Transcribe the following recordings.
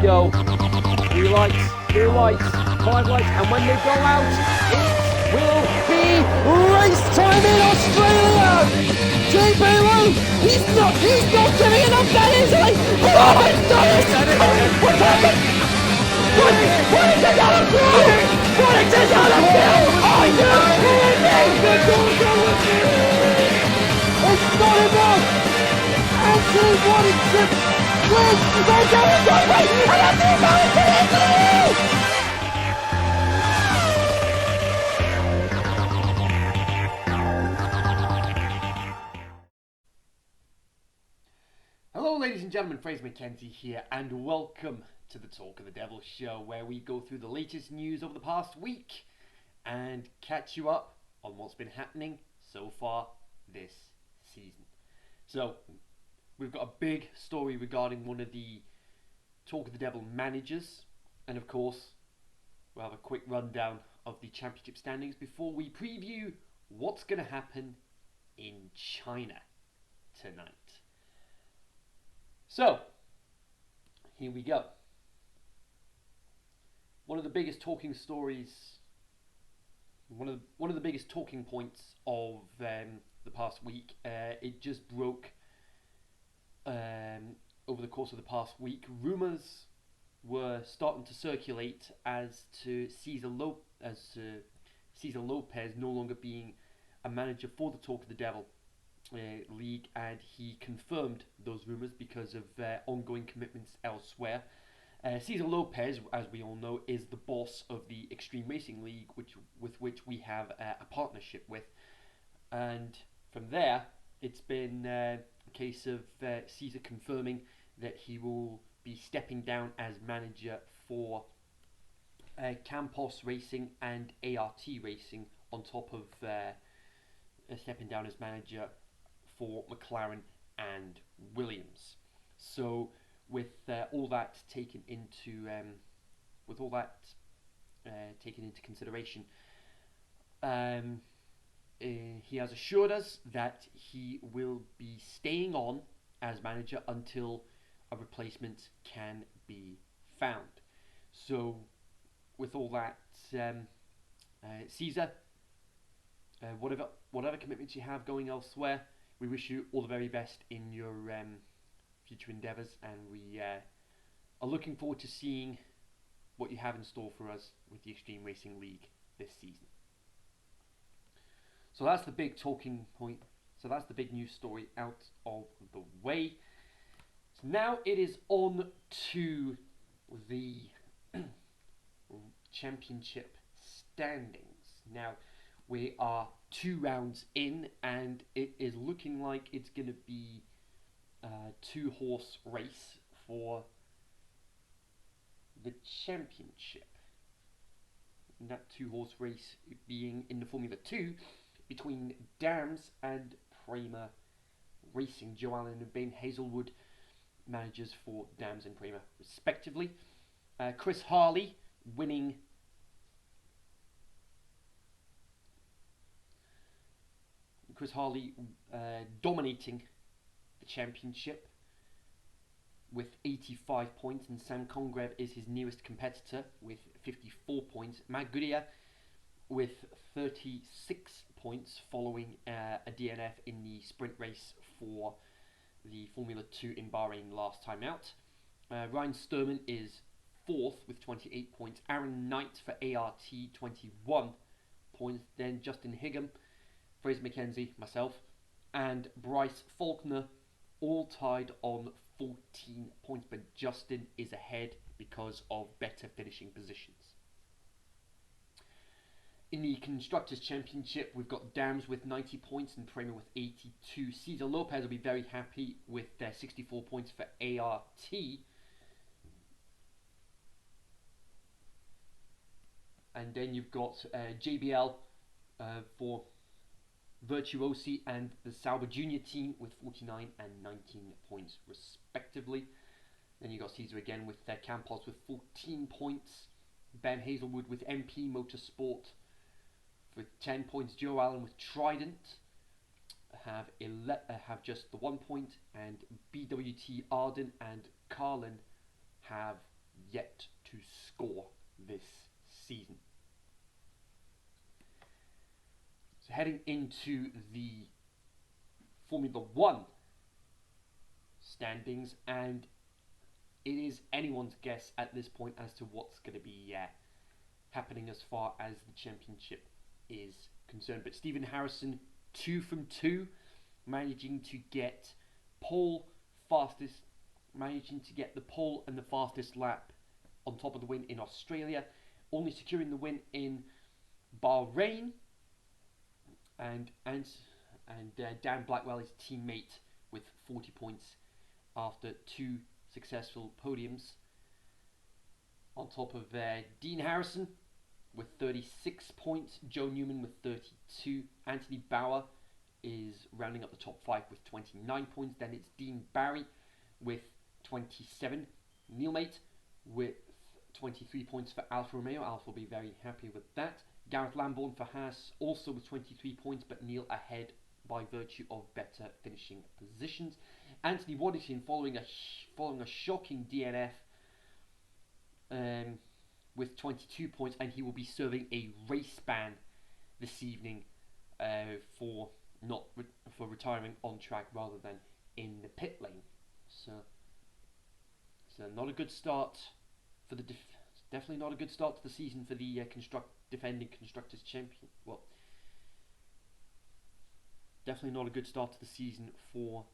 go. 3 lights, 2 lights, 5 lights, and when they go out, it will be race time in Australia! JP Lou, he's not giving it up that easily! Oh, it's done it! What's happened? What is it out of field? What is it out of field? Are you kidding me? It's not enough! Anthony Waddington wins! They're going right, and Anthony Waddington into the wall! Hello ladies and gentlemen, Fraser McKenzie here, and welcome to the Talk of the Devil show, where we go through the latest news over the past week and catch you up on what's been happening so far this season. So, we've got a big story regarding one of the Talk of the Devil managers, and of course, we'll have a quick rundown of the championship standings before we preview what's going to happen in China tonight. So, here we go. One of the biggest talking stories, one of the biggest talking points of the past week. It just broke over the course of the past week. Rumours were starting to circulate as to Cesar Lopez no longer being a manager for the Talk of the Devil league, and he confirmed those rumours because of ongoing commitments elsewhere. Cesar Lopez, as we all know, is the boss of the Extreme Racing League, with which we have a partnership with, and from there it's been a case of Cesar confirming that he will be stepping down as manager for Campos Racing and ART Racing, on top of stepping down as manager for McLaren and Williams. So with all that taken into consideration, he has assured us that he will be staying on as manager until a replacement can be found. So with all that, Cesar, whatever commitments you have going elsewhere, we wish you all the very best in your future endeavours, and we are looking forward to seeing what you have in store for us with the Extreme Racing League this season. So that's the big talking point. So that's the big news story out of the way. So now it is on to the championship standings. Now we are 2 rounds in, and it is looking like it's going to be a 2-horse race for the championship. And that 2-horse race being in the Formula 2 between Dams and Prema Racing. Joe Allen and Ben Hazelwood, managers for Dams and Prema respectively. Chris Harley winning dominating the championship with 85 points, and Sam Congreve is his nearest competitor with 54 points. Matt Goodyear with 36 points following a DNF in the sprint race for the Formula 2 in Bahrain last time out. Ryan Sturman is 4th with 28 points. Aaron Knight for ART, 21 points. Then Justin Higham, Fraser McKenzie, myself, and Bryce Faulkner all tied on 14 points, but Justin is ahead because of better finishing positions. In the Constructors' Championship, we've got Dams with 90 points and Prema with 82. Cesar Lopez will be very happy with 64 points for ART. And then you've got JBL for Virtuosi and the Sauber Junior team with 49 and 19 points respectively. Then you've got Cesar again with Campos with 14 points. Ben Hazelwood with MP Motorsport with 10 points. Joe Allen with Trident have just the 1 point, and BWT Arden and Carlin have yet to score this season. So heading into the Formula One standings, and it is anyone's guess at this point as to what's going to be happening as far as the championship is concerned. But Stephen Harrison, 2 from 2, managing to get managing to get the pole and the fastest lap on top of the win in Australia, only securing the win in Bahrain. And Dan Blackwell, his teammate, with 40 points after 2 successful podiums. On top of Dean Harrison with 36 points, Joe Newman with 32, Anthony Bauer is rounding up the top 5 with 29 points. Then it's Dean Barry with 27, Neil Mate with 23 points for Alfa Romeo. Alfa will be very happy with that. Gareth Lambourne for Haas also with 23 points, but Neil ahead by virtue of better finishing positions. Anthony Waddington following a shocking DNF with 22 points, and he will be serving a race ban this evening for retiring on track rather than in the pit lane. So not a good start for the definitely not a good start to the season for the defending constructors champion. Well, definitely not a good start to the season for.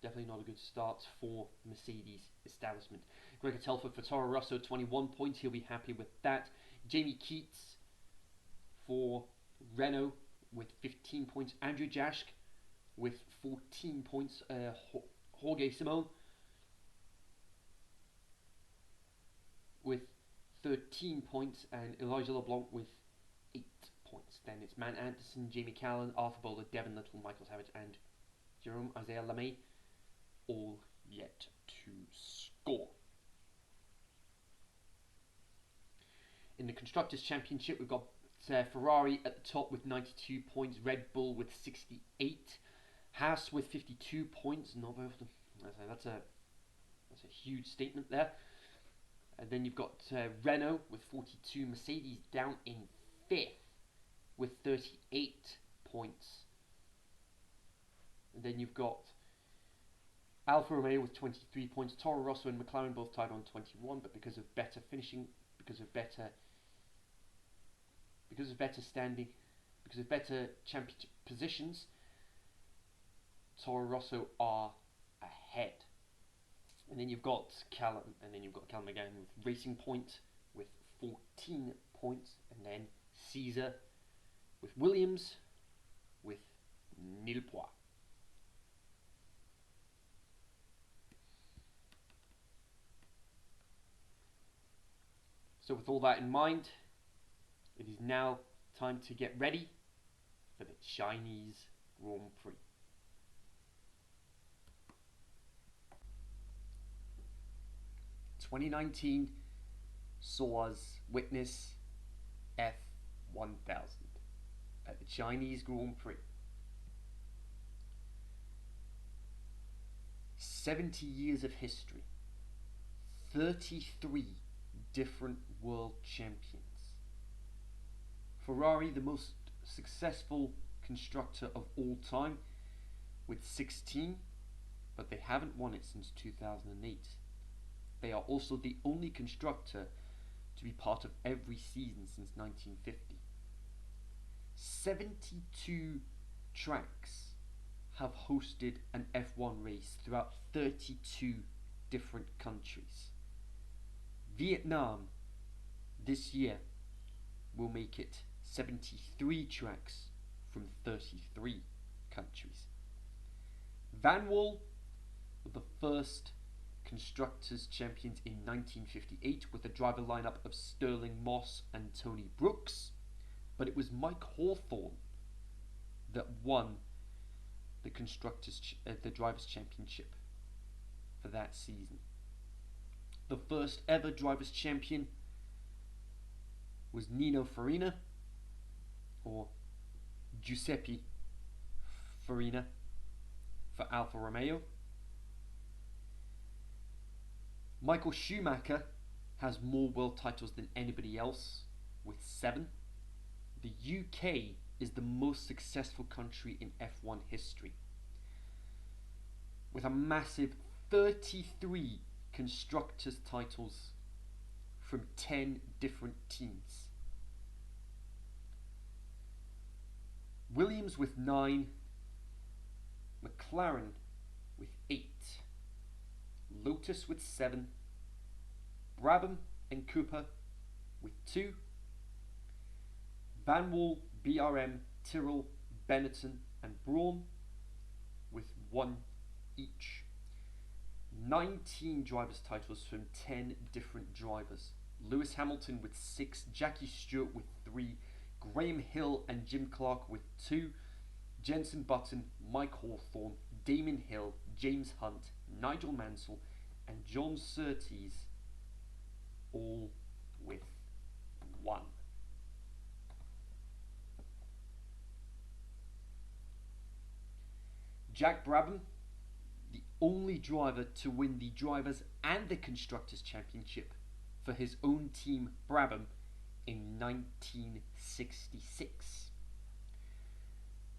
Definitely not a good start for Mercedes establishment. Gregor Telford for Toro Rosso, 21 points. He'll be happy with that. Jamie Keats for Renault with 15 points. Andrew Jaschke with 14 points. Jorge Simon with 13 points. And Elijah LeBlanc with 8 points. Then it's Man Anderson, Jamie Callan, Arthur Bowler, Devon Little, Michael Savage, and Jerome Isaiah LeMay, all yet to score. In the Constructors' Championship, we've got Ferrari at the top with 92 points, Red Bull with 68, Haas with 52 points. Not both of them. That's a huge statement there. And then you've got Renault with 42, Mercedes down in 5th with 38 points. And then you've got Alfa Romeo with 23 points, Toro Rosso and McLaren both tied on 21, but because of better finishing, because of better standing, because of better championship positions, Toro Rosso are ahead. And then you've got Callum again with Racing Point with 14 points, and then Caesar with Williams with 0 points. So with all that in mind, it is now time to get ready for the Chinese Grand Prix. "2019 saw us witness F1000 at the Chinese Grand Prix. 70 years of history, 33 different world champions. Ferrari, the most successful constructor of all time, with 16, but they haven't won it since 2008. They are also the only constructor to be part of every season since 1950. 72 tracks have hosted an F1 race throughout 32 different countries. Vietnam this year will make it 73 tracks from 33 countries. Vanwall were the first constructors champions in 1958 with a driver lineup of Sterling Moss and Tony Brooks, but it was Mike Hawthorne that won the drivers' championship for that season. The first ever drivers' champion was Nino Farina, or Giuseppe Farina, for Alfa Romeo. Michael Schumacher has more world titles than anybody else, with 7. The UK is the most successful country in F1 history, with a massive 33 constructors' titles from 10 different teams. Williams with 9, McLaren with 8, Lotus with 7, Brabham and Cooper with 2, Vanwall, BRM, Tyrrell, Benetton and Brawn with 1 each. 19 drivers' titles from 10 different drivers. Lewis Hamilton with 6, Jackie Stewart with 3, Graham Hill and Jim Clark with 2, Jenson Button, Mike Hawthorne, Damon Hill, James Hunt, Nigel Mansell and John Surtees all with 1. Jack Brabham, the only driver to win the Drivers' and the Constructors' Championship for his own team Brabham in 1966.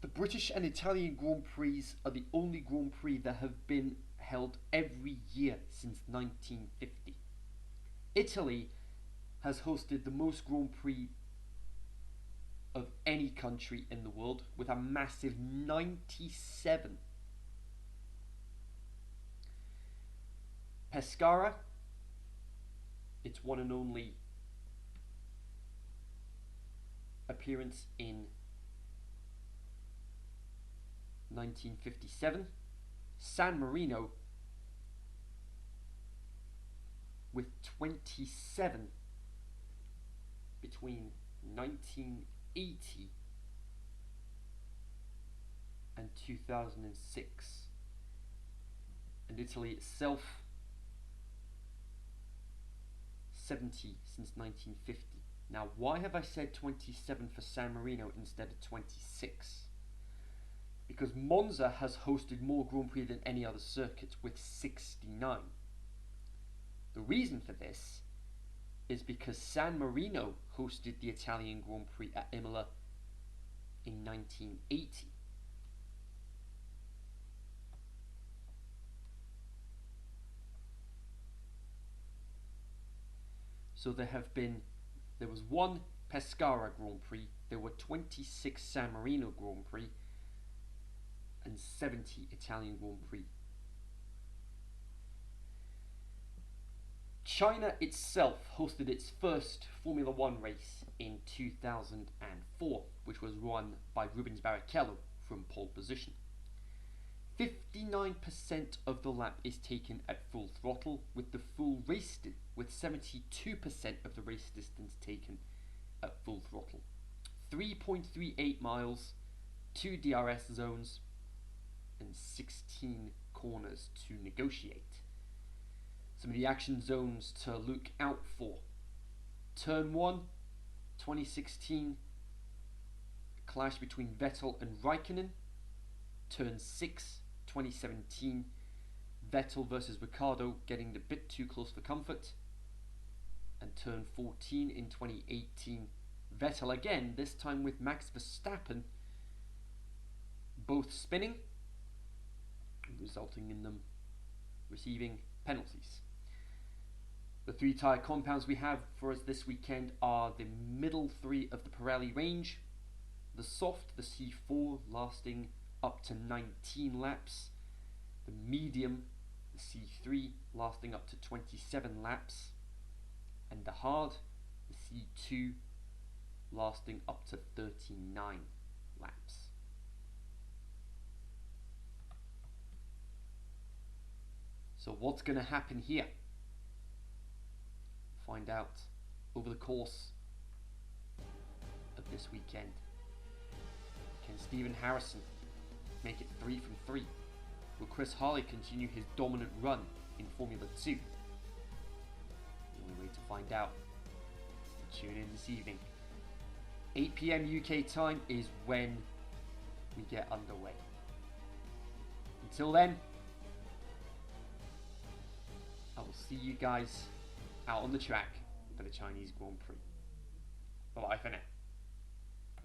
The British and Italian Grand Prix are the only Grand Prix that have been held every year since 1950. Italy has hosted the most Grand Prix of any country in the world, with a massive 97. Pescara, its one and only appearance in 1957. San Marino with 27 between 1980 and 2006, and Italy itself 70 since 1950. Now, why have I said 27 for San Marino instead of 26? Because Monza has hosted more Grand Prix than any other circuit with 69. The reason for this is because San Marino hosted the Italian Grand Prix at Imola in 1980. So there was one Pescara Grand Prix, there were 26 San Marino Grand Prix, and 70 Italian Grand Prix. China itself hosted its first Formula One race in 2004, which was run by Rubens Barrichello from pole position. 59% of the lap is taken at full throttle, with 72% of the race distance taken at full throttle. 3.38 miles, 2 DRS zones, and 16 corners to negotiate. Some of the action zones to look out for: Turn 1, 2016, clash between Vettel and Raikkonen. Turn 6, 2017, Vettel versus Ricciardo getting a bit too close for comfort. And turn 14 in 2018, Vettel again, this time with Max Verstappen, both spinning, resulting in them receiving penalties. The 3 tyre compounds we have for us this weekend are the middle 3 of the Pirelli range, the soft, the C4, lasting up to 19 laps, the medium, the C3, lasting up to 27 laps, and the hard, the C2, lasting up to 39 laps. So what's going to happen here? Find out over the course of this weekend. Can Stephen Harrison make it 3 from 3? Will Chris Harley continue his dominant run in Formula 2? The only way to find out is to tune in this evening. 8 PM UK time is when we get underway. Until then, I will I'll see you guys out on the track for the Chinese Grand Prix. Bye bye for now.